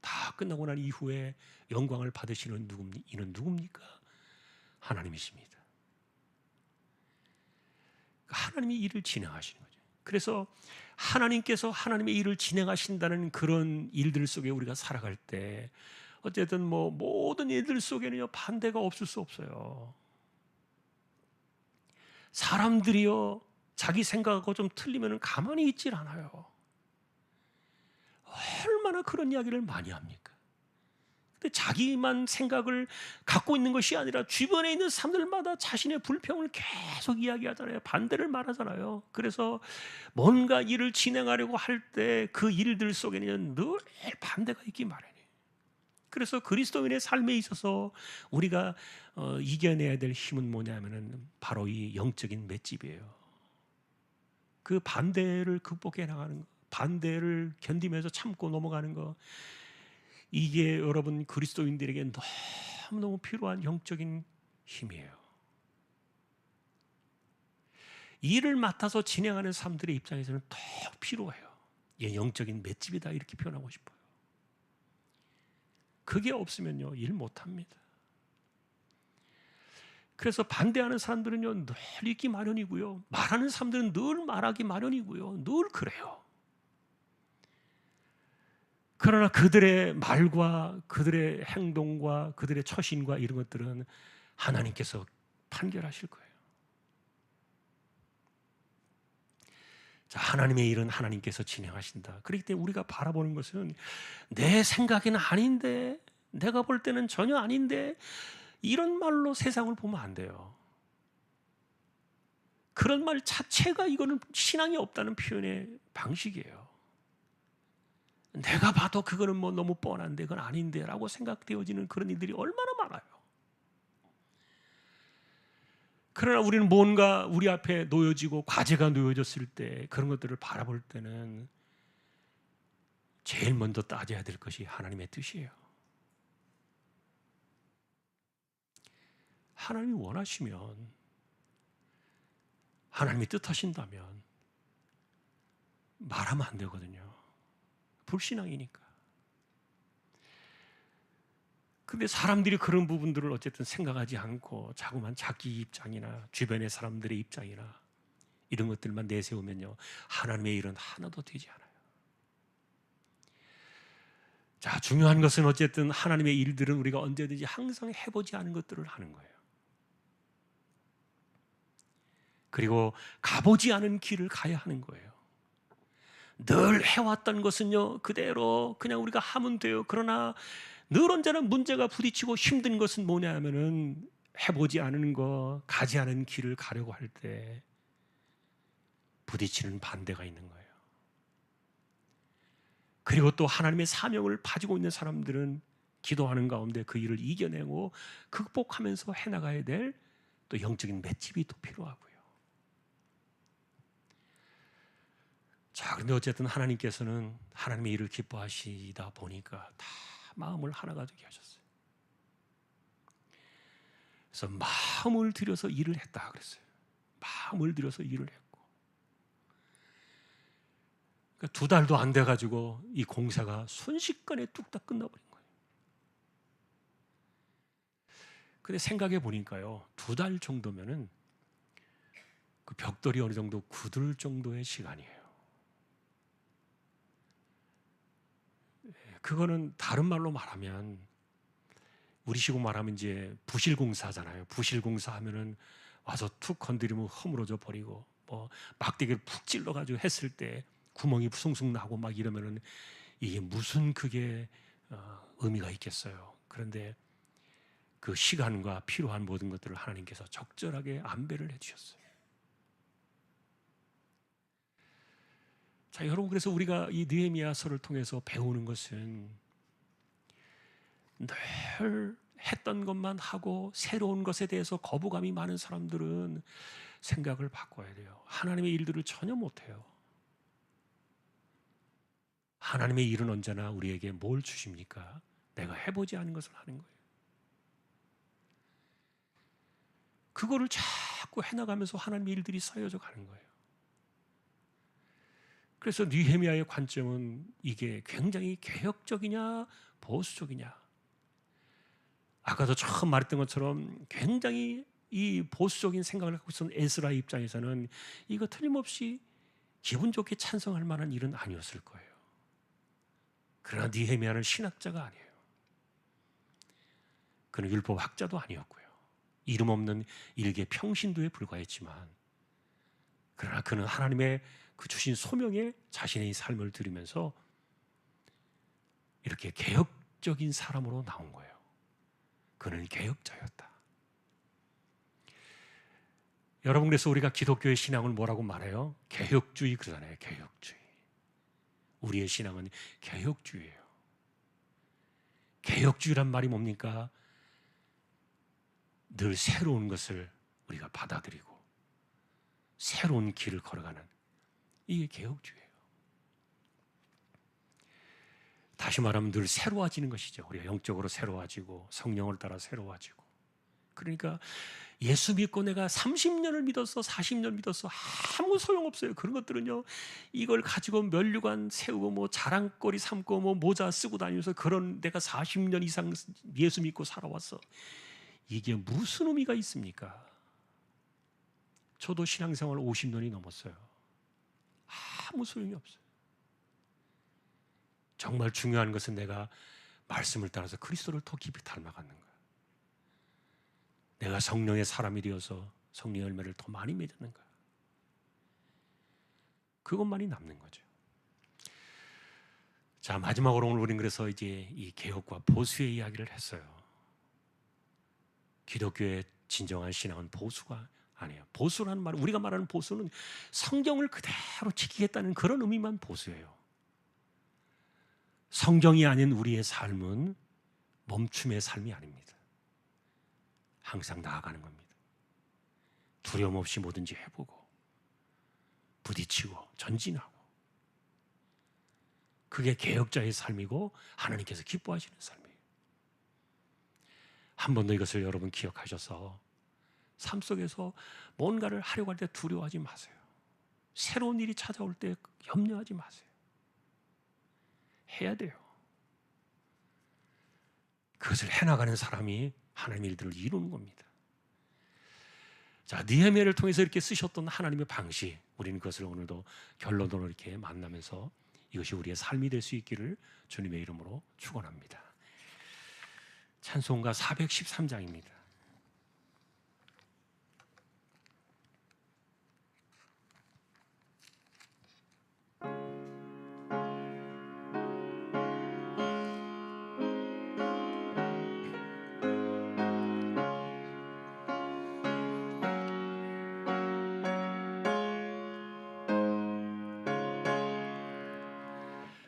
다 끝나고 난 이후에 영광을 받으시는 이는 누굽니까? 하나님이십니다. 하나님이 일을 진행하시는 거죠. 그래서 하나님께서 하나님의 일을 진행하신다는 그런 일들 속에 우리가 살아갈 때 어쨌든 모든 일들 속에는요, 반대가 없을 수 없어요. 사람들이요, 자기 생각하고 좀 틀리면 가만히 있질 않아요. 얼마나 그런 이야기를 많이 합니까? 근데 자기만 생각을 갖고 있는 것이 아니라 주변에 있는 사람들마다 자신의 불평을 계속 이야기하잖아요. 반대를 말하잖아요. 그래서 뭔가 일을 진행하려고 할 때 그 일들 속에는 늘 반대가 있기 마련이에요. 그래서 그리스도인의 삶에 있어서 우리가 이겨내야 될 힘은 뭐냐면은 바로 이 영적인 맷집이에요. 그 반대를 극복해 나가는 거, 반대를 견디면서 참고 넘어가는 거, 이게 여러분 그리스도인들에게 너무너무 필요한 영적인 힘이에요. 일을 맡아서 진행하는 사람들의 입장에서는 더 필요해요. 이게 영적인 맷집이다 이렇게 표현하고 싶어요. 그게 없으면요 일 못합니다. 그래서 반대하는 사람들은요 늘 있기 마련이고요, 말하는 사람들은 늘 말하기 마련이고요, 늘 그래요. 그러나 그들의 말과 그들의 행동과 그들의 처신과 이런 것들은 하나님께서 판결하실 거예요. 자, 하나님의 일은 하나님께서 진행하신다. 그렇기 때문에 우리가 바라보는 것은 내 생각에는 아닌데, 내가 볼 때는 전혀 아닌데, 이런 말로 세상을 보면 안 돼요. 그런 말 자체가 이거는 신앙이 없다는 표현의 방식이에요. 내가 봐도 그거는 뭐 너무 뻔한데 그건 아닌데 라고 생각되어지는 그런 일들이 얼마나 많아요. 그러나 우리는 뭔가 우리 앞에 놓여지고 과제가 놓여졌을 때 그런 것들을 바라볼 때는 제일 먼저 따져야 될 것이 하나님의 뜻이에요. 하나님이 원하시면, 하나님이 뜻하신다면 말하면 안 되거든요. 불신앙이니까. 근데 사람들이 그런 부분들을 어쨌든 생각하지 않고 자꾸만 자기 입장이나 주변의 사람들의 입장이나 이런 것들만 내세우면요 하나님의 일은 하나도 되지 않아요. 자, 중요한 것은 어쨌든 하나님의 일들은 우리가 언제든지 항상 해보지 않은 것들을 하는 거예요. 그리고 가보지 않은 길을 가야 하는 거예요. 늘 해왔던 것은요 그대로 그냥 우리가 하면 돼요. 그러나 늘 언제나 문제가 부딪히고 힘든 것은 뭐냐 하면은 해보지 않은 거, 가지 않은 길을 가려고 할 때 부딪히는 반대가 있는 거예요. 그리고 또 하나님의 사명을 가지고 있는 사람들은 기도하는 가운데 그 일을 이겨내고 극복하면서 해나가야 될 또 영적인 맷집이 또 필요하고요. 자, 그런데 어쨌든 하나님께서는 하나님의 일을 기뻐하시다 보니까 다 마음을 하나가 되게 하셨어요. 그래서 마음을 들여서 일을 했다 그랬어요. 마음을 들여서 일을 했고, 그러니까 2달도 안 돼가지고 이 공사가 순식간에 뚝딱 끝나버린 거예요. 근데 생각해 보니까요 2달 정도면은 그 벽돌이 어느 정도 굳을 정도의 시간이에요. 그거는 다른 말로 말하면, 우리식으로 말하면 이제 부실공사잖아요. 부실공사하면은 와서 툭 건드리면 허물어져 버리고, 뭐 막대기를 푹 찔러가지고 했을 때 구멍이 숭숭 나고 막 이러면은 이게 무슨 그게 의미가 있겠어요. 그런데 그 시간과 필요한 모든 것들을 하나님께서 적절하게 안배를 해주셨어요. 자, 여러분, 그래서 우리가 이 느헤미야서를 통해서 배우는 것은 늘 했던 것만 하고 새로운 것에 대해서 거부감이 많은 사람들은 생각을 바꿔야 돼요. 하나님의 일들을 전혀 못해요. 하나님의 일은 언제나 우리에게 뭘 주십니까? 내가 해보지 않은 것을 하는 거예요. 그거를 자꾸 해나가면서 하나님의 일들이 쌓여져 가는 거예요. 그래서 느헤미야의 관점은 이게 굉장히 개혁적이냐 보수적이냐, 아까도 처음 말했던 것처럼 굉장히 이 보수적인 생각을 갖고 있었던 에스라의 입장에서는 이거 틀림없이 기분 좋게 찬성할 만한 일은 아니었을 거예요. 그러나 느헤미야는 신학자가 아니에요. 그는 율법학자도 아니었고요, 이름 없는 일개 평신도에 불과했지만, 그러나 그는 하나님의 그 주신 소명에 자신의 삶을 들이면서 이렇게 개혁 개혁적인 사람으로 나온 거예요. 그는 개혁자였다. 여러분, 그래서 우리가 기독교의 신앙을 뭐라고 말해요? 개혁주의 그러잖아요. 개혁주의. 우리의 신앙은 개혁주의예요. 개혁주의란 말이 뭡니까? 늘 새로운 것을 우리가 받아들이고 새로운 길을 걸어가는, 이게 개혁주의예요. 다시 말하면 늘 새로워지는 것이죠. 우리가 영적으로 새로워지고 성령을 따라 새로워지고. 그러니까 예수 믿고 내가 30년을 믿었어, 40년 믿었어, 아무 소용없어요. 그런 것들은요, 이걸 가지고 면류관 세우고 뭐 자랑거리 삼고 뭐 모자 쓰고 다니면서 그런 내가 40년 이상 예수 믿고 살아왔어, 이게 무슨 의미가 있습니까? 저도 신앙생활 50년이 넘었어요. 아무 소용이 없어요. 정말 중요한 것은 내가 말씀을 따라서 그리스도를 더 깊이 닮아가는 거예요. 내가 성령의 사람이 되어서 성령의 열매를 더 많이 맺는 거예요. 그것만이 남는 거죠. 자, 마지막으로 오늘 우리는 그래서 이제 이 개혁과 보수의 이야기를 했어요. 기독교의 진정한 신앙은 보수가 아니에요. 보수라는 말, 우리가 말하는 보수는 성경을 그대로 지키겠다는 그런 의미만 보수예요. 성경이 아닌 우리의 삶은 멈춤의 삶이 아닙니다. 항상 나아가는 겁니다. 두려움 없이 뭐든지 해보고 부딪히고 전진하고, 그게 개혁자의 삶이고 하나님께서 기뻐하시는 삶이에요. 한 번 더 이것을 여러분 기억하셔서 삶 속에서 뭔가를 하려고 할 때 두려워하지 마세요. 새로운 일이 찾아올 때 염려하지 마세요. 해야 돼요. 그것을 해나가는 사람이 하나님의 일들을 이루는 겁니다. 자, 느헤미야를 통해서 이렇게 쓰셨던 하나님의 방식, 우리는 그것을 오늘도 결론으로 이렇게 만나면서 이것이 우리의 삶이 될 수 있기를 주님의 이름으로 축원합니다. 찬송가 413장입니다.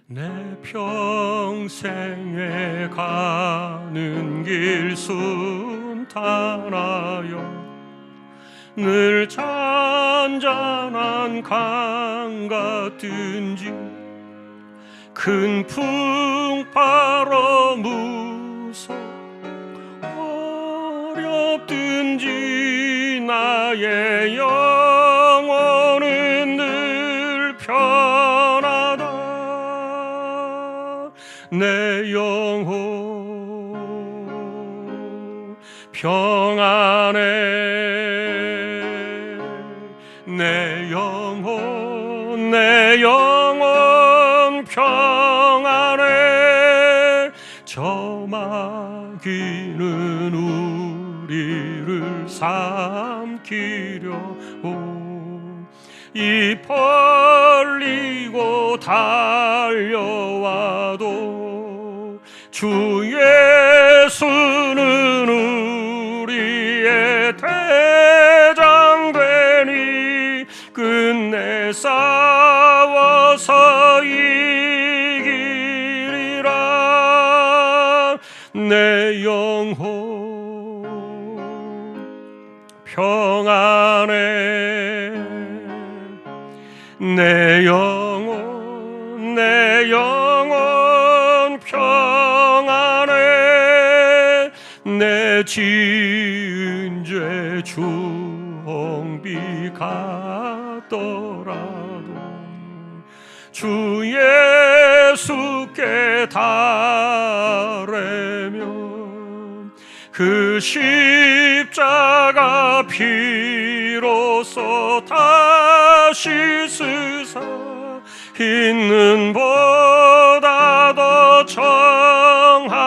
내 평생에 가는 길 순탄하여 늘 잔잔한 강 같은지 큰 풍파로 무서 어렵든지 나의 영혼은 늘 편하다. 내 영혼 평안해. 내 영혼 평안해. 저 마귀는 우리를 삼키려고 입 벌리고 달려와도 주 예수는 우리의 대장 되니 끝내 싸워서 이기리라. 내 영혼 평안해. 내 영혼 평안해. 내 지은 죄 주홍비 같더라도 주 예수께 달래면 그 십자가 피로써 다시 쓰사 있는 보다 더 정하리라.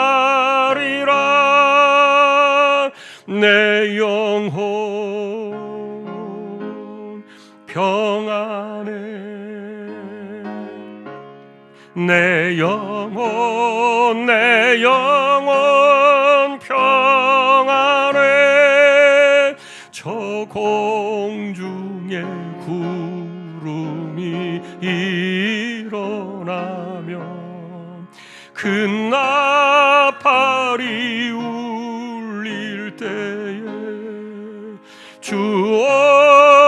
내 영혼 평안해. 내 영혼 평안해. 저 공중에 구름이 일어나며 큰 나팔이 울릴 때에 주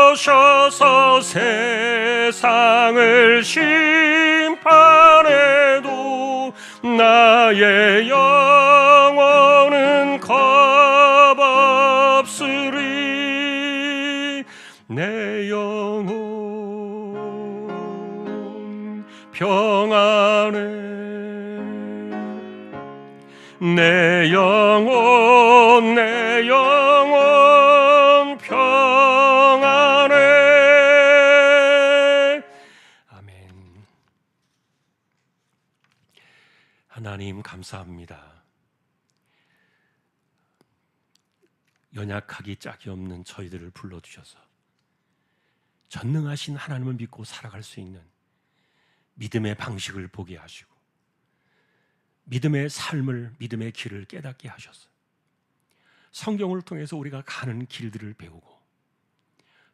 오셔서 세상을 심판해도 나의 영혼은 겁없으리. 내 영혼 평안해. 내 영혼 평안해. 아멘. 하나님 감사합니다. 연약하기 짝이 없는 저희들을 불러주셔서 전능하신 하나님을 믿고 살아갈 수 있는 믿음의 방식을 보게 하시고 믿음의 삶을, 믿음의 길을 깨닫게 하셔서 성경을 통해서 우리가 가는 길들을 배우고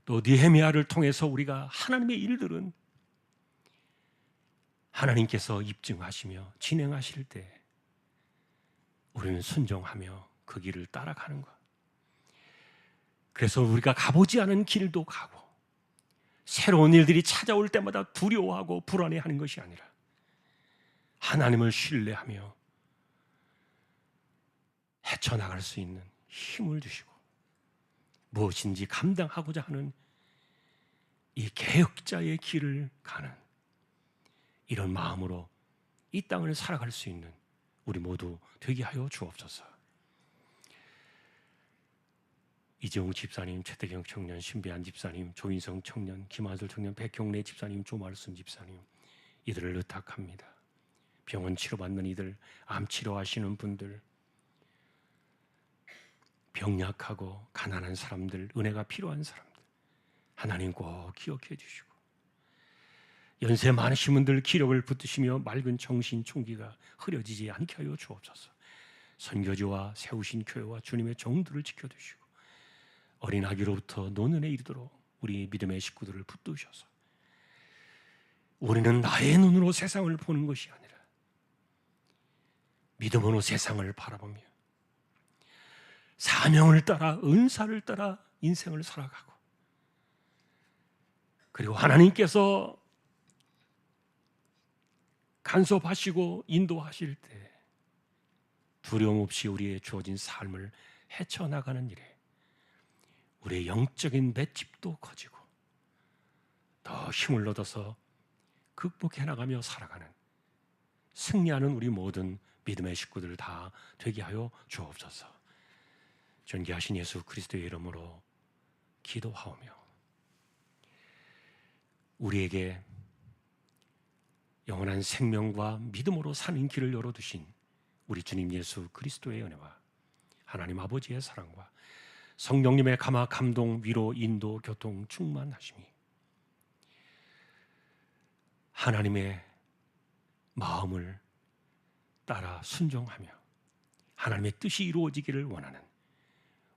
또 느헤미야를 통해서 우리가 하나님의 일들은 하나님께서 입증하시며 진행하실 때 우리는 순종하며 그 길을 따라가는 것. 그래서 우리가 가보지 않은 길도 가고 새로운 일들이 찾아올 때마다 두려워하고 불안해하는 것이 아니라 하나님을 신뢰하며 헤쳐나갈 수 있는 힘을 주시고 무엇인지 감당하고자 하는 이 개혁자의 길을 가는 이런 마음으로 이 땅을 살아갈 수 있는 우리 모두 되게 하여 주옵소서. 이재용 집사님, 최태경 청년, 신배한 집사님, 조인성 청년, 김하솔 청년, 백경래 집사님, 조말순 집사님, 이들을 의탁합니다. 병원 치료받는 이들, 암 치료하시는 분들, 병약하고 가난한 사람들, 은혜가 필요한 사람들 하나님 꼭 기억해 주시고 연세 많으신 분들 기력을 붙드시며 맑은 정신 총기가 흐려지지 않게 하여 주옵소서. 선교지와 세우신 교회와 주님의 종들을 지켜주시고 어린 아기로부터 노년에 이르도록 우리 믿음의 식구들을 붙드셔서 우리는 나의 눈으로 세상을 보는 것이 아니라 믿음으로 세상을 바라보며 사명을 따라 은사를 따라 인생을 살아가고 그리고 하나님께서 간섭하시고 인도하실 때 두려움 없이 우리의 주어진 삶을 헤쳐나가는 일에 우리의 영적인 맷집도 커지고 더 힘을 얻어서 극복해 나가며 살아가는 승리하는 우리 모든 믿음의 식구들 다 되게 하여 주옵소서. 존귀하신 예수 그리스도의 이름으로 기도하오며 우리에게 영원한 생명과 믿음으로 사는 길을 열어두신 우리 주님 예수 그리스도의 은혜와 하나님 아버지의 사랑과 성령님의 감화, 감동, 위로, 인도, 교통, 충만하심이 하나님의 마음을 따라 순종하며 하나님의 뜻이 이루어지기를 원하는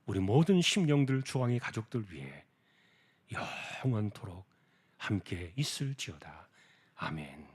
우리 모든 심령들, 주왕의 가족들 위해 영원토록 함께 있을지어다. 아멘.